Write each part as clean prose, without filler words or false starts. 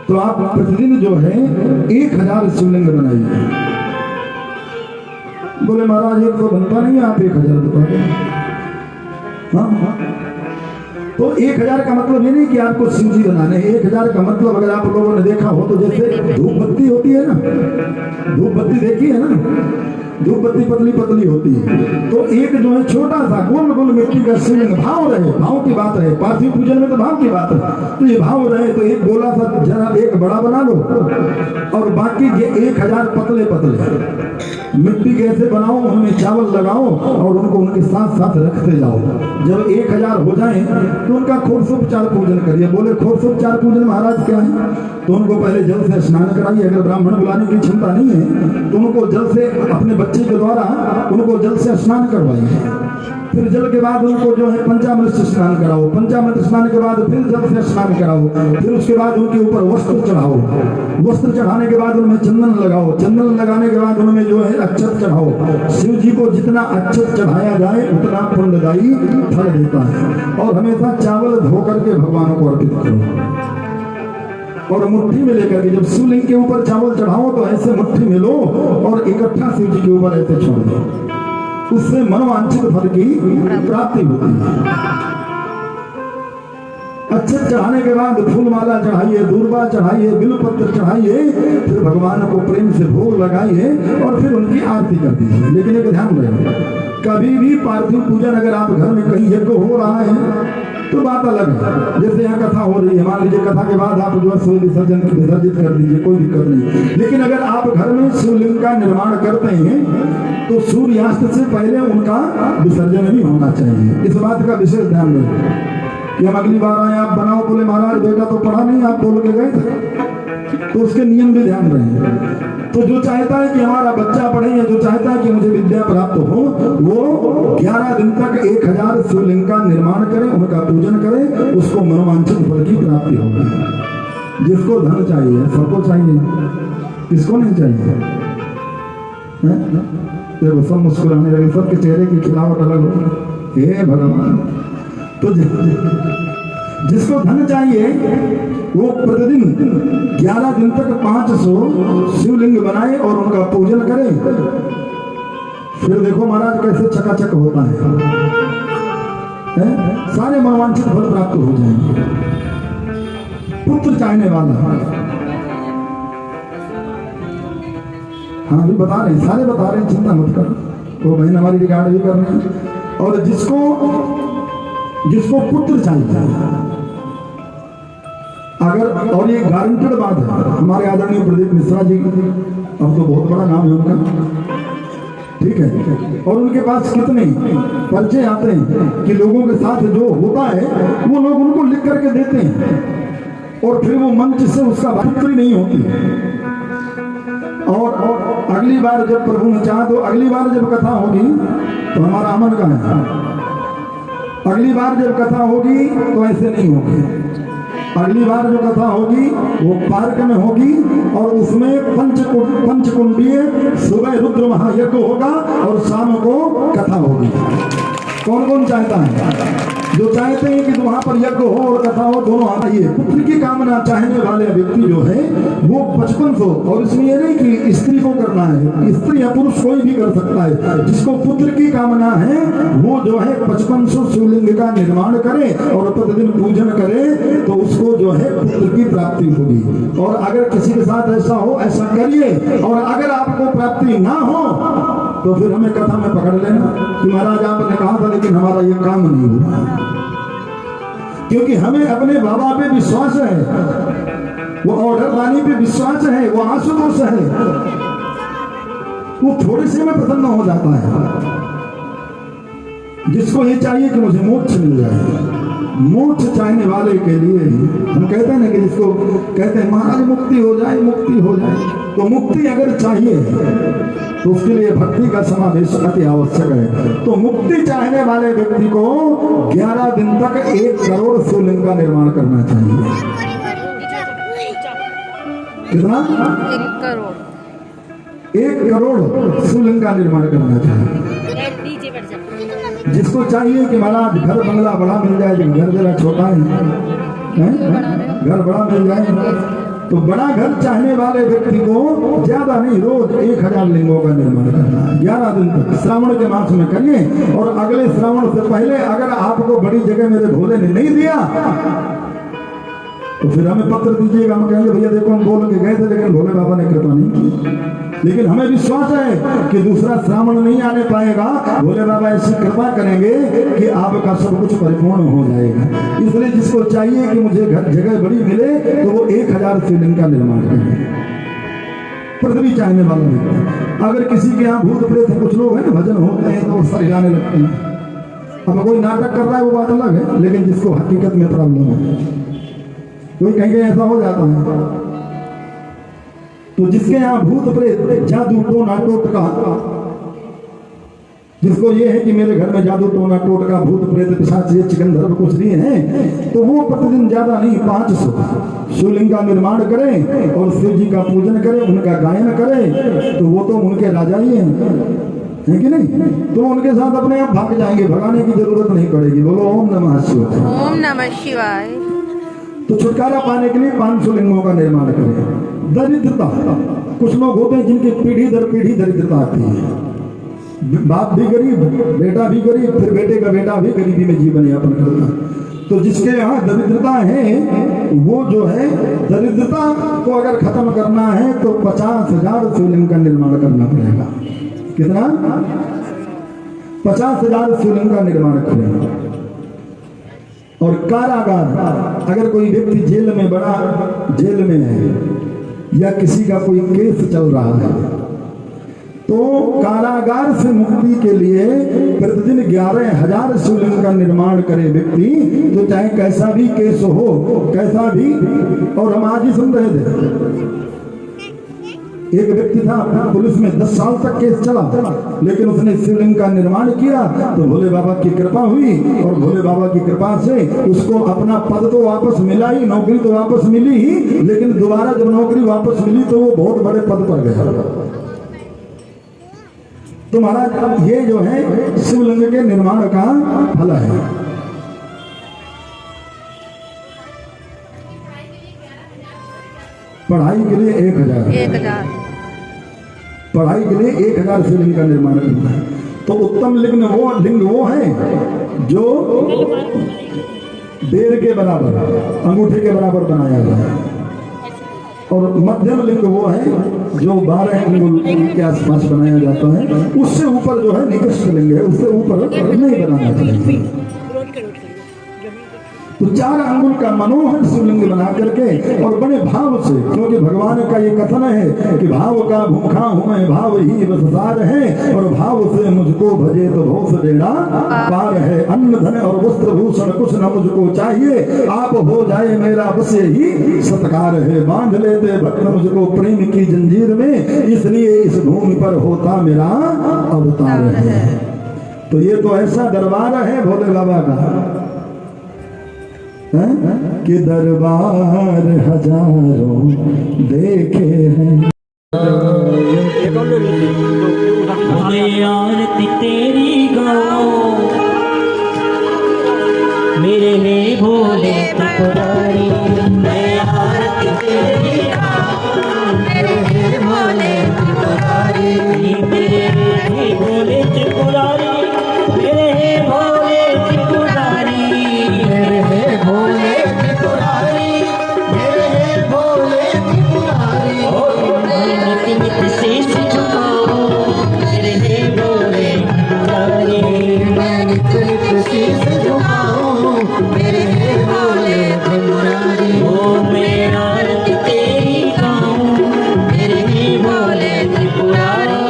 तो आप प्रतिदिन जो है 1000 शिवलिंग बनाइए। बोले महाराज एक तो बनता नहीं है, आप 1000 बता दें। हाँ, तो 1000 का मतलब ये नहीं कि आपको शिव जी बनाने। 1000 का मतलब अगर आप लोगों ने देखा हो तो जैसे धूप बत्ती होती है ना, धूप बत्ती देखी है ना, धूप बत्ती पतली पतली होती है, तो एक जो है छोटा सा गोल गोल मिट्टी का शिवलिंग, भाव रहे, भाव की बात रहे, पार्थिव पूजन में तो भाव की बात है, तो ये भाव रहे तो एक गोला सा जरा एक बड़ा बना लो और बाकी ये 1000 पतले पतले मिट्टी कैसे बनाओ, उनमें चावल लगाओ और उनको उनके साथ साथ रखते जाओ। जब 1000 हो जाए तो उनका खोरसोपचार पूजन करिए। बोले खोरसोपचार पूजन महाराज क्या है? तो उनको पहले जल से स्नान कराइए। अगर ब्राह्मण बुलाने की क्षमता नहीं है तो उनको जल से, अपने बच्चे के द्वारा उनको जल से स्नान करवाइए। फिर जल के बाद उनको जो है पंचामृत से स्नान कराओ, पंचामृत स्नान के बाद फिर जल से स्नान कराओ, फिर उसके बाद उनके ऊपर वस्त्र चढ़ाओ, वस्त्र चढ़ाने के बाद उनमें चंदन लगाओ, चंदन लगाने के बाद उनमें जो है अक्षत चढ़ाओ। शिव जी को जितना अक्षत चढ़ाया जाए उतना पुण्यदायी फल देता है। और हमेशा चावल धो करके भगवान को अर्पित करो और मुट्ठी में लेकर के, जब शिवलिंग के ऊपर चावल चढ़ाओ तो ऐसे मुट्ठी में लो और इकट्ठा शिव जी के ऊपर ऐसे छोड़ दो, उससे मनोवांछित फल की प्राप्ति होती है। अक्षत चढ़ाने के बाद फूल माला चढ़ाइए, दूर्वा चढ़ाइए, बिल्वपत्र चढ़ाइए, फिर भगवान को प्रेम से भोग लगाइए और फिर उनकी आरती कर दीजिए। लेकिन एक ध्यान रहे, कभी भी पार्थिव पूजन अगर आप घर में कहीं यज्ञ हो रहा है तो बात अलग है। जैसे यहाँ कथा हो रही है, मान लीजिए कथा के बाद आप जो है विसर्जित कर दीजिए, कोई दिक्कत नहीं। लेकिन अगर आप घर में शिवलिंग का निर्माण करते हैं तो सूर्यास्त से पहले उनका विसर्जन भी होना चाहिए। इस बात का विशेष ध्यान रखें कि हम अगली बार आए आप बनाओ। बोले महाराज बेटा तो पढ़ा नहीं, आप बोल के गए थे, तो उसके नियम भी ध्यान रहे। तो जो चाहता है कि हमारा बच्चा पढ़े या जो चाहता है कि मुझे विद्या प्राप्त हो, वो 11 दिन तक 1000 शिवलिंग का निर्माण करे, उनका पूजन करे, उसको मनोवांछित फल की प्राप्ति होगी। जिसको धन चाहिए, सबको चाहिए, किसको नहीं चाहिए? देखो सब मुस्कुराने लगे, सबके चेहरे की खिलावट अलग हो। हे भगवान, तो जिसको धन चाहिए वो प्रतिदिन 11 दिन तक 500 शिवलिंग बनाए और उनका पूजन करे। फिर देखो महाराज कैसे चकाचक होता है, सारे मनोवांछित फल प्राप्त हो जाएंगे। पुत्र चाहने वाला, हाँ अभी बता रहे, सारे बता रहे, चिंता मत कर, वो बहन हमारी रिकॉर्ड भी कर रहे हैं। और जिसको पुत्र चाहिए, अगर, और ये गारंटेड बात है, हमारे आदरणीय प्रदीप मिश्रा जी, अब तो बहुत बड़ा नाम है उनका, ठीक है, और उनके पास कितने पर्चे आते हैं कि लोगों के साथ जो होता है वो लोग उनको लिख करके देते हैं और फिर वो मंच से उसका पुत्री नहीं होती। और अगली बार जब प्रभु ने चाहा तो अगली बार जब कथा होगी तो हमारा अमन का है, अगली बार जब कथा होगी तो ऐसे नहीं होगी। अगली बार जो कथा होगी वो पार्क में होगी और उसमें पंचकुंडीय सुबह रुद्र महायज्ञ होगा और शाम को कथा होगी। कौन कौन चाहता है? जो चाहते हैं कि वहां पर यज्ञ हो और कथा हो, दोनों आइए। पुत्र की कामना चाहने वाले व्यक्ति जो है वो 5500, और इसमें ये नहीं कि स्त्री को करना है, स्त्री या पुरुष कोई भी कर सकता है। जिसको पुत्र की कामना है वो जो है 5500 शिवलिंग का निर्माण करे और प्रतिदिन पूजन करे तो उसको जो है पुत्र की प्राप्ति होगी। और अगर किसी के साथ ऐसा हो, ऐसा करिए, और अगर आपको प्राप्ति ना हो तो फिर हमें कथा में पकड़ लेना कि महाराज आपने कहा था लेकिन हमारा ये काम नहीं हुआ। क्योंकि हमें अपने बाबा पे विश्वास है, वो ऑर्डर वाणी पे विश्वास है, वो आशुतोष है, वो थोड़े से में प्रसन्न हो जाता है। जिसको ये चाहिए कि मुझे मोक्ष मिल जाए, मोक्ष चाहने वाले के लिए हम कहते हैं ना कि जिसको कहते हैं महाराज मुक्ति हो जाए, मुक्ति हो जाए, तो मुक्ति अगर चाहिए तो उसके लिए भक्ति का समावेश अति आवश्यक है। तो मुक्ति चाहने वाले व्यक्ति को 11 दिन तक 1 करोड़ शिवलिंग का निर्माण करना चाहिए। कितना? 1 करोड़ शिवलिंग का निर्माण करना चाहिए। जिसको चाहिए कि महाराज घर बंगला बड़ा मिल जाए, घर जरा छोटा है, घर बड़ा मिल जाए, तो बड़ा घर चाहने वाले व्यक्ति को ज्यादा नहीं, रोज 1000 लिंगों का निर्माण करना है 11 दिन तक श्रावण के मास में करिए। और अगले श्रावण से पहले अगर आपको बड़ी जगह मेरे भोले ने नहीं दिया तो फिर हमें पत्र दीजिएगा, हम कहेंगे भैया देखो हम बोल के गए थे लेकिन भोले बाबा ने कृपा नहीं की। लेकिन हमें विश्वास है कि दूसरा श्रावण नहीं आने पाएगा, भोले बाबा ऐसी कृपा करेंगे कि आपका सब कुछ परिपूर्ण हो जाएगा। इसलिए जिसको चाहिए कि मुझे घर जगह बड़ी मिले तो वो 1000 शिवलिंग का निर्माण करेंगे, पृथ्वी चाहने वाला व्यक्ति। अगर किसी के यहाँ भूत प्रेत है, कुछ लोग हैं ना भजन होते हैं तो सर जाने लगते हैं, अब कोई नाटक कर रहा है वो बात अलग है, लेकिन जिसको हकीकत में प्रॉब्लम है कोई कहीं ऐसा हो जाता है। तो जिसके यहाँ भूत प्रेत जादू टोना टोटका, जिसको ये है कि मेरे घर में जादू टोना टोटका भूत प्रेत पिशाच चिकनधर कुछ भी है, तो वो प्रतिदिन ज्यादा नहीं 500 शिवलिंग का निर्माण करें और शिव जी का पूजन करें, उनका गायन करें। तो वो तो उनके राजा ही है कि नहीं, तो उनके साथ अपने आप भाग जाएंगे, भगाने की जरूरत नहीं पड़ेगी। बोलो ओम नमः शिवाय। ओम नमः शिवाय। तो छुटकारा पाने के लिए 500 लिंगों का निर्माण करें। दरिद्रता, कुछ लोग होते हैं जिनकी पीढ़ी दर पीढ़ी दरिद्रता आती है, बाप भी गरीब, बेटा भी गरीब, फिर बेटे का बेटा भी गरीबी में जीवन यापन करता। तो जिसके यहाँ दरिद्रता है वो जो है दरिद्रता को अगर खत्म करना है तो 50,000 शिवलिंग का निर्माण करना पड़ेगा। कितना? 50,000 शिवलिंग का निर्माण करें। और कारागार, अगर कोई व्यक्ति जेल में बड़ा जेल में है या किसी का कोई केस चल रहा है तो कारागार से मुक्ति के लिए प्रतिदिन 11,000 शिवलिंग का निर्माण करे व्यक्ति, तो चाहे कैसा भी केस हो, कैसा भी। और हम आज ही सुन रहे थे एक व्यक्ति था पुलिस में 10 साल तक केस चला, लेकिन उसने शिवलिंग का निर्माण किया तो भोले बाबा की कृपा हुई, और भोले बाबा की कृपा से उसको अपना पद तो वापस मिला ही, नौकरी तो वापस मिली ही, लेकिन दोबारा जब नौकरी वापस मिली तो वो बहुत बड़े पद पर गया। तो महाराज ये जो है शिवलिंग के निर्माण का फल है। पढ़ाई के लिए 1000, पढ़ाई के लिए 1000 शिवलिंग का निर्माण करना है। तो उत्तम लिंग वो है जो बेर के बराबर, अंगूठे के बराबर बनाया जाए, और मध्यम लिंग वो है जो 12 अंगुल के आसपास बनाया जाता है। उससे ऊपर जो है निकृष्ट लिंग है, उससे ऊपर नहीं बनाना चाहिए। तो 4 अंगुल का मनोहर शिवलिंग बना करके और बड़े भाव से, क्योंकि भगवान का ये कथन है कि भाव का भूखा हूं मैं, भाव ही बससार है, और भाव से मुझको भजे तो भव बेड़ा पार है। अन्न धन और वस्त्र भूषण कुछ न मुझको चाहिए, आप हो जाए मेरा बस ही सत्कार है। बांध लेते भक्त मुझको प्रेम की जंजीर में, इसलिए इस भूमि पर होता मेरा अवतार है। तो ये तो ऐसा दरबार है भोले बाबा का कि दरबार हजारों देखे हैं। आरती तेरी गाओ मेरे में भोले त्रिपुरारी, मैं आरती तेरी गाओ मेरे में भोले त्रिपुरारी, मेरे में भोले त्रिपुरारी, मेरे भोले त्रिपुरारी, मेरे भोले त्रिपुरारी, मेरे भोले त्रिपुरारी। नित नित शीश झुकाओ मेरे भोले त्रिपुरारी, मैं नित नित शीश झुकाओ मेरे भोले त्रिपुरारी। ओ मैं आरती तेरी गाऊं मेरे भोले त्रिपुरारी।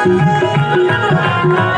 Thank you.